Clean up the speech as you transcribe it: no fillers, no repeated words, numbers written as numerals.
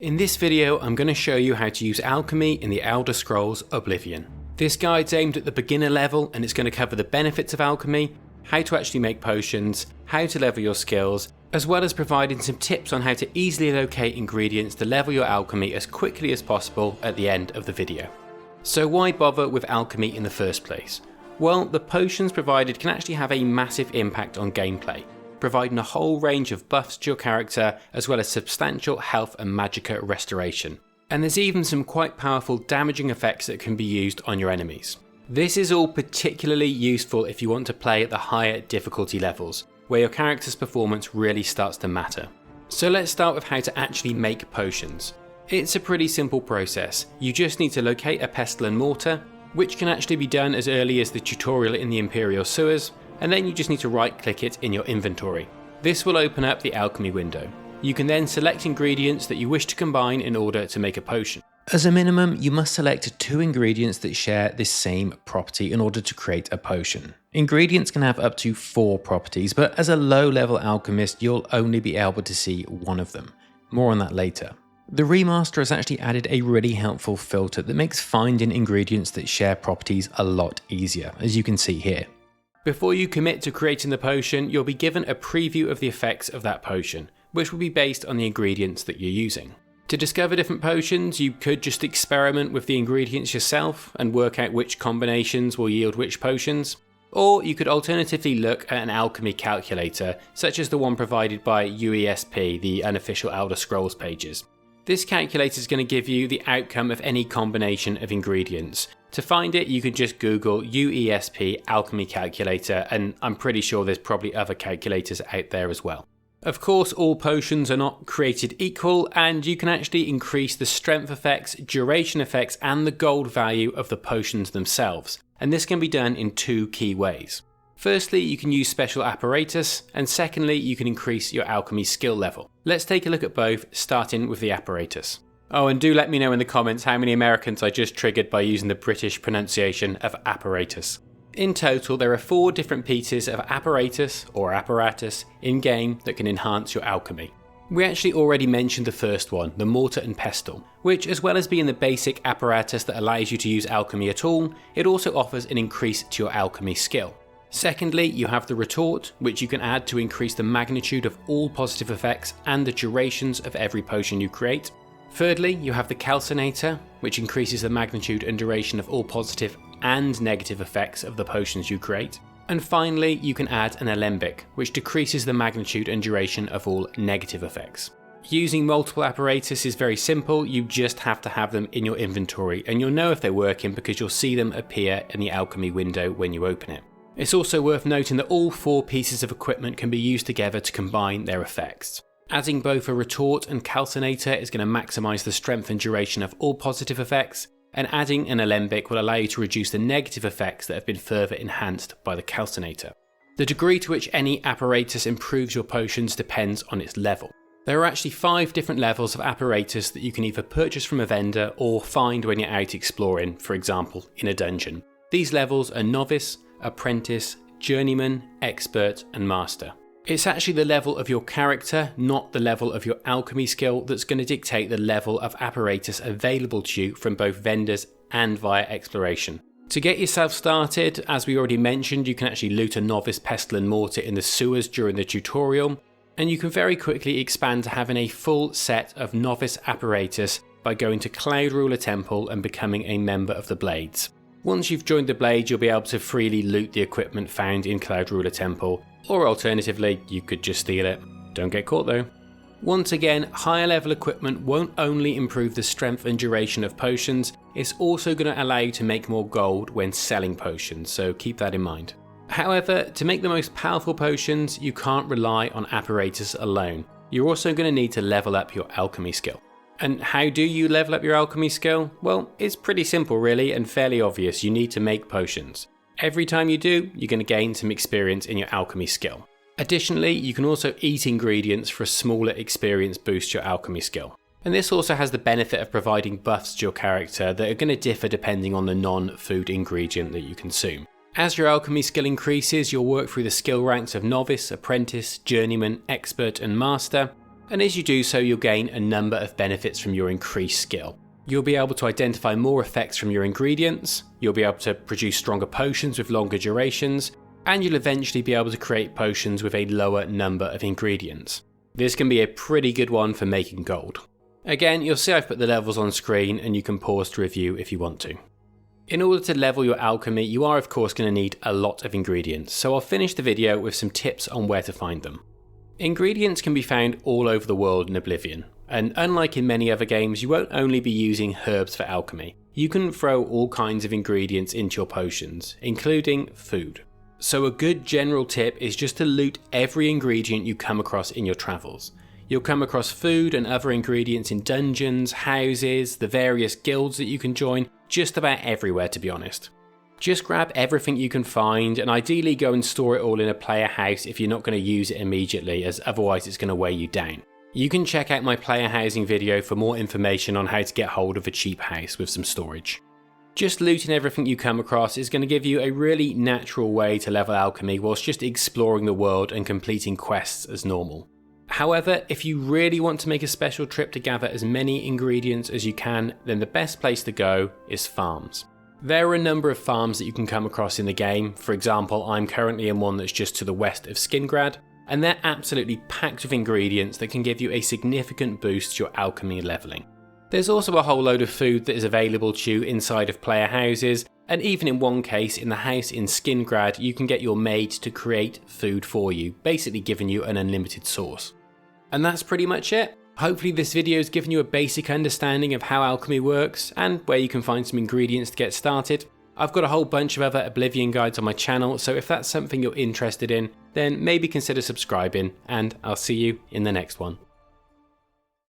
In this video, I'm going to show you how to use Alchemy in the Elder Scrolls Oblivion. This guide's aimed at the beginner level and it's going to cover the benefits of Alchemy, how to actually make potions, how to level your skills, as well as providing some tips on how to easily locate ingredients to level your Alchemy as quickly as possible at the end of the video. So why bother with Alchemy in the first place? Well, the potions provided can actually have a massive impact on gameplay, providing a whole range of buffs to your character as well as substantial health and magicka restoration. And there's even some quite powerful damaging effects that can be used on your enemies. This is all particularly useful if you want to play at the higher difficulty levels, where your character's performance really starts to matter. So let's start with how to actually make potions. It's a pretty simple process. You just need to locate a pestle and mortar, which can actually be done as early as the tutorial in the Imperial Sewers, and then you just need to right click it in your inventory. This will open up the alchemy window. You can then select ingredients that you wish to combine in order to make a potion. As a minimum, you must select 2 ingredients that share this same property in order to create a potion. Ingredients can have up to 4 properties, but as a low-level alchemist, you'll only be able to see 1 of them. More on that later. The remaster has actually added a really helpful filter that makes finding ingredients that share properties a lot easier, as you can see here. Before you commit to creating the potion, you'll be given a preview of the effects of that potion, which will be based on the ingredients that you're using. To discover different potions, you could just experiment with the ingredients yourself and work out which combinations will yield which potions. Or you could alternatively look at an alchemy calculator, such as the one provided by UESP, the unofficial Elder Scrolls pages. This calculator is going to give you the outcome of any combination of ingredients. To find it, you can just Google UESP Alchemy Calculator, and I'm pretty sure there's probably other calculators out there as well. Of course, all potions are not created equal, and you can actually increase the strength effects, duration effects, and the gold value of the potions themselves. And this can be done in 2 key ways. Firstly, you can use special apparatus, and secondly, you can increase your alchemy skill level. Let's take a look at both, starting with the apparatus. Oh, and do let me know in the comments how many Americans I just triggered by using the British pronunciation of apparatus. In total, there are 4 different pieces of apparatus or apparatus in-game that can enhance your alchemy. We actually already mentioned the first one, the mortar and pestle, which, as well as being the basic apparatus that allows you to use alchemy at all, it also offers an increase to your alchemy skill. Secondly, you have the retort, which you can add to increase the magnitude of all positive effects and the durations of every potion you create. Thirdly, you have the calcinator, which increases the magnitude and duration of all positive and negative effects of the potions you create. And finally, you can add an alembic, which decreases the magnitude and duration of all negative effects. Using multiple apparatus is very simple. You just have to have them in your inventory, and you'll know if they're working because you'll see them appear in the alchemy window when you open it. It's also worth noting that all 4 pieces of equipment can be used together to combine their effects. Adding both a retort and calcinator is going to maximise the strength and duration of all positive effects, and adding an alembic will allow you to reduce the negative effects that have been further enhanced by the calcinator. The degree to which any apparatus improves your potions depends on its level. There are actually 5 different levels of apparatus that you can either purchase from a vendor or find when you're out exploring, for example, in a dungeon. These levels are novice, apprentice, journeyman, expert, and master. It's actually the level of your character, not the level of your alchemy skill, that's going to dictate the level of apparatus available to you from both vendors and via exploration. To get yourself started, as we already mentioned, you can actually loot a novice pestle and mortar in the sewers during the tutorial, and you can very quickly expand to having a full set of novice apparatus by going to Cloud Ruler Temple and becoming a member of the Blades. Once you've joined the Blades, you'll be able to freely loot the equipment found in Cloud Ruler Temple, or alternatively, you could just steal it. Don't get caught though. Once again, higher level equipment won't only improve the strength and duration of potions, it's also going to allow you to make more gold when selling potions, so keep that in mind. However, to make the most powerful potions, you can't rely on apparatus alone. You're also going to need to level up your alchemy skill. And how do you level up your alchemy skill? Well, it's pretty simple really, and fairly obvious. You need to make potions. Every time you do, you're going to gain some experience in your alchemy skill. Additionally, you can also eat ingredients for a smaller experience boost to your alchemy skill. And this also has the benefit of providing buffs to your character that are going to differ depending on the non-food ingredient that you consume. As your alchemy skill increases, you'll work through the skill ranks of novice, apprentice, journeyman, expert, and master, and as you do so you'll gain a number of benefits from your increased skill. You'll be able to identify more effects from your ingredients, you'll be able to produce stronger potions with longer durations, and you'll eventually be able to create potions with a lower number of ingredients. This can be a pretty good one for making gold. Again, you'll see I've put the levels on screen and you can pause to review if you want to. In order to level your alchemy, you are of course going to need a lot of ingredients, so I'll finish the video with some tips on where to find them. Ingredients can be found all over the world in Oblivion, and unlike in many other games, you won't only be using herbs for alchemy. You can throw all kinds of ingredients into your potions, including food. So a good general tip is just to loot every ingredient you come across in your travels. You'll come across food and other ingredients in dungeons, houses, the various guilds that you can join, just about everywhere to be honest. Just grab everything you can find and ideally go and store it all in a player house if you're not going to use it immediately, as otherwise it's going to weigh you down. You can check out my player housing video for more information on how to get hold of a cheap house with some storage. Just looting everything you come across is going to give you a really natural way to level alchemy whilst just exploring the world and completing quests as normal. However, if you really want to make a special trip to gather as many ingredients as you can, then the best place to go is farms. There are a number of farms that you can come across in the game. For example, I'm currently in one that's just to the west of Skingrad, and they're absolutely packed with ingredients that can give you a significant boost to your alchemy leveling. There's also a whole load of food that is available to you inside of player houses, and even in one case, in the house in Skingrad, you can get your maid to create food for you, basically giving you an unlimited source. And that's pretty much it. Hopefully this video has given you a basic understanding of how alchemy works and where you can find some ingredients to get started. I've got a whole bunch of other Oblivion guides on my channel, so if that's something you're interested in, then maybe consider subscribing, and I'll see you in the next one.